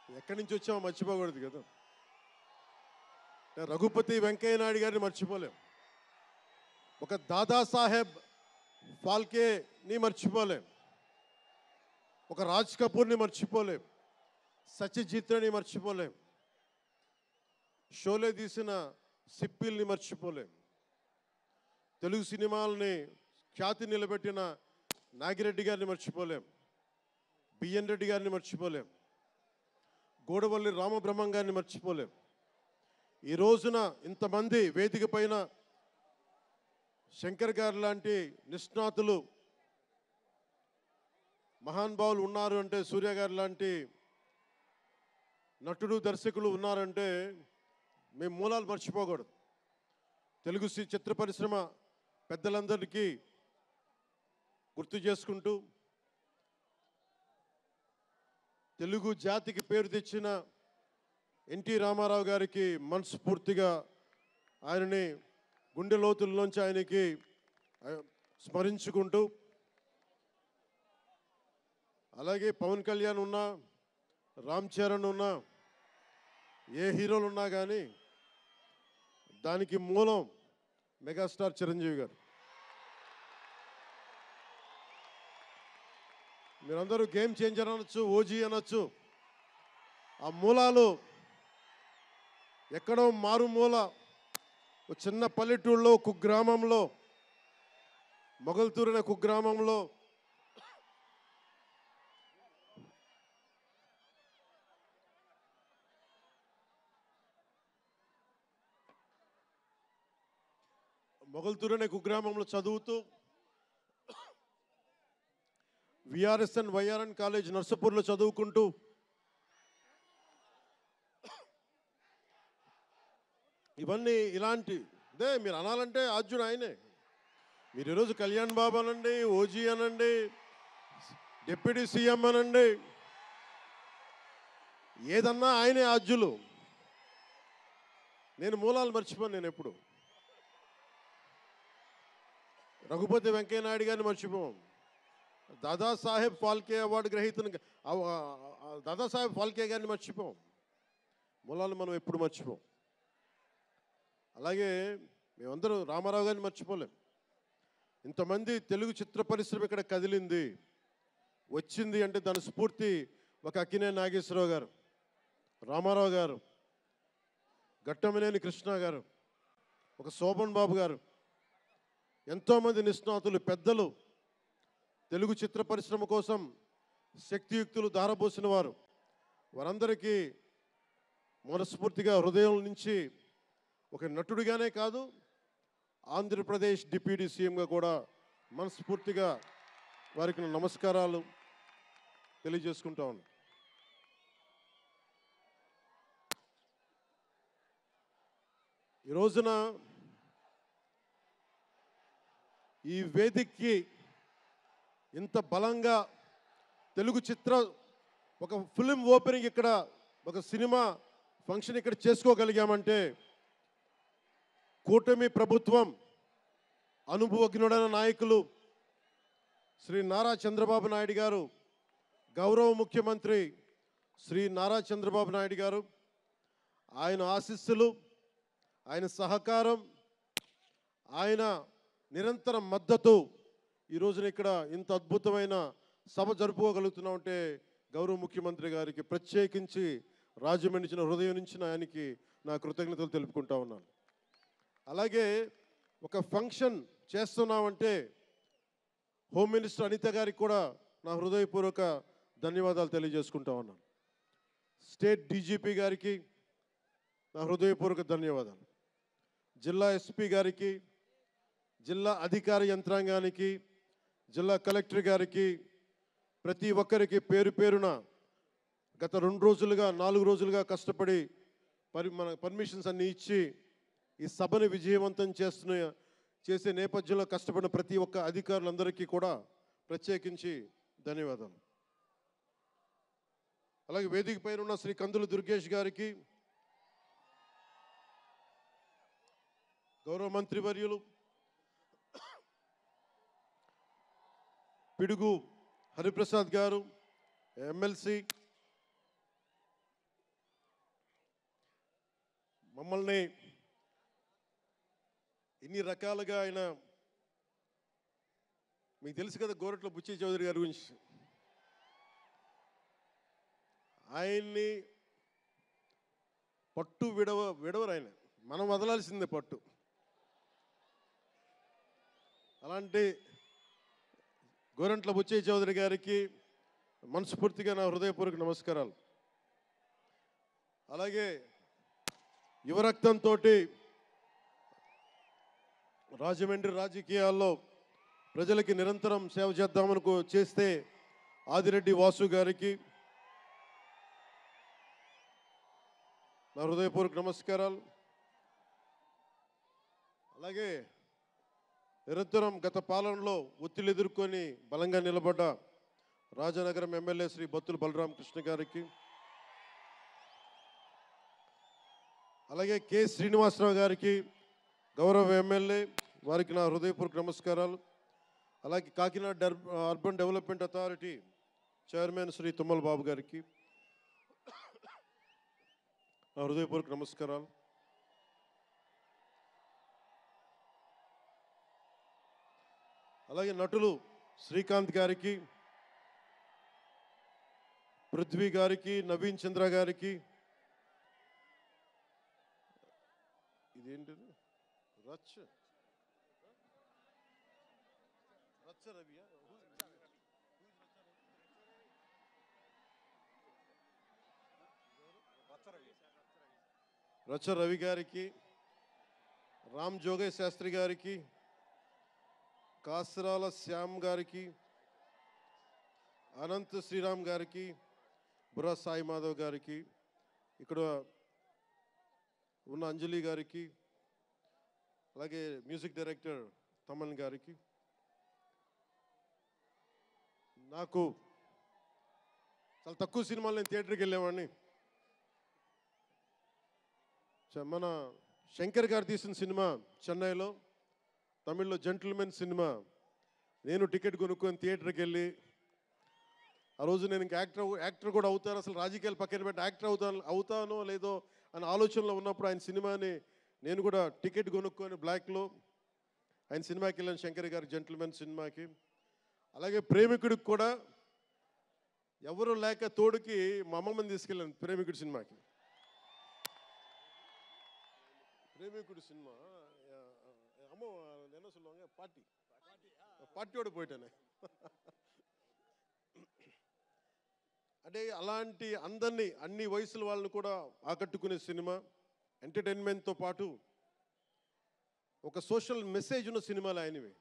ఎక్కడి నుంచి వచ్చామో మర్చిపోకూడదు కదా. రఘుపతి వెంకయ్య నాయుడు గారిని మర్చిపోలేం, ఒక దాదాసాహెబ్ ఫాల్కేని మర్చిపోలేం, ఒక రాజ్ కపూర్ని మర్చిపోలేం, సత్యజిత్ రేని మర్చిపోలేం, షోలే తీసిన సిప్పిల్ని మర్చిపోలేం, తెలుగు సినిమాలని ఖ్యాతి నిలబెట్టిన నాగిరెడ్డి గారిని మర్చిపోలేం, బిఎన్ రెడ్డి గారిని మర్చిపోలేం, గోడవల్లి రామబ్రహ్మం గారిని మర్చిపోలేం. ఈ రోజున ఇంతమంది వేదిక పైన శంకర్ గారు లాంటి నిష్ణాతులు మహానుభావులు ఉన్నారు అంటే, సూర్య గారు లాంటి నటుడు దర్శకులు ఉన్నారంటే మేము మూలాలు మర్చిపోకూడదు. తెలుగు చిత్ర పరిశ్రమ పెద్దలందరికీ గుర్తు చేసుకుంటూ, తెలుగు జాతికి పేరు తెచ్చిన ఎన్టీ రామారావు గారికి మనస్ఫూర్తిగా ఆయనని గుండె లోతుల్లోంచి ఆయనకి స్మరించుకుంటూ, అలాగే పవన్ కళ్యాణ్ ఉన్నా, రామ్ చరణ్ ఉన్నా, ఏ హీరోలు ఉన్నా కానీ దానికి మూలం మెగాస్టార్ చిరంజీవి గారు. మీరందరూ గేమ్ చేంజర్ అనొచ్చు, ఓజీ అనొచ్చు. ఆ మూలాలు ఎక్కడో మారుమూల ఒక చిన్న పల్లెటూరులో కుగ్రామంలో, మొగల్తూరు అనే కుగ్రామంలో చదువుతూ విఆర్ఎస్ఎన్ వైఆర్ఎన్ కాలేజ్ నర్సపూర్లో చదువుకుంటూ ఇవన్నీ ఇలాంటిదే మీరు అనాలంటే ఆద్యుడు ఆయనే. మీరు ఈరోజు కళ్యాణ్ బాబు అనండి, ఓజీ అనండి, డిప్యూటీ సీఎం అనండి, ఏదన్నా ఆయనే ఆద్యులు. నేను మూలాలు మర్చిపోను. నేను ఎప్పుడు రఘుపతి వెంకయ్య నాయుడు గారిని మర్చిపోం, దాదాసాహెబ్ ఫాల్కే అవార్డు గ్రహీతను దాదాసాహెబ్ ఫాల్కే గారిని మర్చిపోం. మూలాలు మనం ఎప్పుడు మర్చిపోం. అలాగే మేమందరం రామారావు గారిని మర్చిపోలేం. ఇంతమంది తెలుగు చిత్ర పరిశ్రమ ఇక్కడ కదిలింది, వచ్చింది అంటే దాని స్ఫూర్తి ఒక అక్కినే నాగేశ్వరరావు గారు, రామారావు గారు, గట్టమనేని కృష్ణ గారు, ఒక శోభన్ బాబు గారు, ఎంతోమంది నిష్ణాతులు పెద్దలు తెలుగు చిత్ర పరిశ్రమ కోసం శక్తియుక్తులు ధారపోసిన వారు. వారందరికీ మనస్ఫూర్తిగా హృదయం నుంచి ఒక నటుడిగానే కాదు, ఆంధ్రప్రదేశ్ డిప్యూటీ సీఎంగా కూడా మనస్ఫూర్తిగా వారికి నమస్కారాలు తెలియజేసుకుంటా ఉన్నాను. ఈ రోజున ఈ వేదికకి ఇంత బలంగా తెలుగు చిత్ర ఒక ఫిలిం ఓపెనింగ్ ఇక్కడ, ఒక సినిమా ఫంక్షన్ ఇక్కడ చేసుకోగలిగామంటే కూటమి ప్రభుత్వం, అనుభవజ్ఞుడైన నాయకులు శ్రీ నారా చంద్రబాబు నాయుడు గారు, గౌరవ ముఖ్యమంత్రి శ్రీ నారా చంద్రబాబు నాయుడు గారు, ఆయన ఆశీస్సులు, ఆయన సహకారం, ఆయన నిరంతర మద్దతు ఈ రోజున ఇక్కడ ఇంత అద్భుతమైన సభ జరుపుకోగలుగుతున్నామంటే గౌరవ ముఖ్యమంత్రి గారికి ప్రత్యేకించి రాజమండ్రి హృదయం నుంచి ఆయనకి నా కృతజ్ఞతలు తెలుపుకుంటా ఉన్నాను. అలాగే ఒక ఫంక్షన్ చేస్తున్నామంటే హోమ్ మినిస్టర్ అనిత గారికి కూడా నా హృదయపూర్వక ధన్యవాదాలు తెలియజేసుకుంటా ఉన్నాను. స్టేట్ డీజీపీ గారికి నా హృదయపూర్వక ధన్యవాదాలు. జిల్లా ఎస్పీ గారికి, జిల్లా అధికార యంత్రాంగానికి, జిల్లా కలెక్టర్ గారికి, ప్రతి ఒక్కరికి పేరు పేరున గత 2 రోజులుగా 4 రోజులుగా కష్టపడి మన పర్మిషన్స్ అన్నీ ఇచ్చి ఈ సభను విజయవంతం చేసే నేపథ్యంలో కష్టపడిన ప్రతి ఒక్క అధికారులందరికీ కూడా ప్రత్యేకించి ధన్యవాదాలు. అలాగే వేదిక పైన ఉన్న శ్రీ కందుల దుర్గేష్ గారికి, గౌరవ మంత్రివర్యులు పిడుగు హరిప్రసాద్ గారు, ఎమ్మెల్సీ మమ్మల్ని ఇన్ని రకాలుగా ఆయన, మీకు తెలుసు కదా గోరట్ల బుచ్చయ్య చౌదరి గారి గురించి, ఆయన్ని పట్టు విడవరు ఆయన, మనం వదలాల్సిందే పట్టు. అలాంటి గోరంట్ల బుచ్చయ్య చౌదరి గారికి మనస్ఫూర్తిగా నా హృదయపూర్వక నమస్కారాలు. అలాగే యువరక్తంతో రాజమండ్రి రాజకీయాల్లో ప్రజలకి నిరంతరం సేవ చేద్దామని చేస్తే ఆదిరెడ్డి వాసు గారికి నా హృదయపూర్వక నమస్కారాలు. అలాగే నిరంతరం గత పాలనలో ఒత్తిళ్లు ఎదుర్కొని బలంగా నిలబడ్డ రాజనగరం ఎమ్మెల్యే శ్రీ బత్తుల బలరామకృష్ణ గారికి, అలాగే కె శ్రీనివాసరావు గారికి గౌరవ ఎమ్మెల్యే, వారికి నా హృదయపూర్వక నమస్కారాలు. అలాగే Kakinada urban development authority chairman Shri Tummala Babu గారికి నా హృదయపూర్వక నమస్కారాలు. అలాగే నటులు శ్రీకాంత్ గారికి, పృథ్వీ గారికి, నవీన్ చంద్ర గారికి, ఇదేంటిది రచ్చ రవియా, రచ్చ రవి గారికి, రామ్ జోగయ్య శాస్త్రి గారికి, కాసరాల శ్యామ్ గారికి, అనంత్ శ్రీరామ్ గారికి, బుర్రా సాయి మాధవ్ గారికి, ఇక్కడ ఉన్న అంజలి గారికి, అలాగే మ్యూజిక్ డైరెక్టర్ తమన్ గారికి, నాకు చాలా తక్కువ సినిమాలు నేను థియేటర్కి వెళ్ళేవాడిని. మన శంకర్ గారు తీసిన సినిమా చెన్నైలో, తమిళ్లో జెంటిల్మెన్ సినిమా, నేను టికెట్ కొనుక్కొని థియేటర్కి వెళ్ళి, ఆ రోజు నేను ఇంకా యాక్టర్ కూడా అవుతాను, అసలు రాజకీయాలు పక్కన పెట్టి యాక్టర్ అవుతానో లేదో అనే ఆలోచనలో ఉన్నప్పుడు ఆయన సినిమాని నేను కూడా టికెట్ కొనుక్కొని బ్లాక్లో ఆయన సినిమాకి వెళ్ళాను, శంకర్ గారి జెంటిల్మెన్ సినిమాకి. అలాగే ప్రేమికుడికి కూడా ఎవరు లేక తోడుకి మా అమ్మమ్మని తీసుకెళ్ళాను ప్రేమికుడి సినిమాకి. ప్రేమికుడి సినిమా అమ్మ என்ன சொல்லுவாங்க, పార్టీயோட పోయిటానే. అంటే అలాంటి అందరినీ, అన్ని వయసుల వాళ్ళని కూడా ఆకట్టుకునే సినిమా, ఎంటర్టైన్మెంట్తో పాటు ఒక సోషల్ మెసేజ్ ఉన్న సినిమాలు ఆయనవి.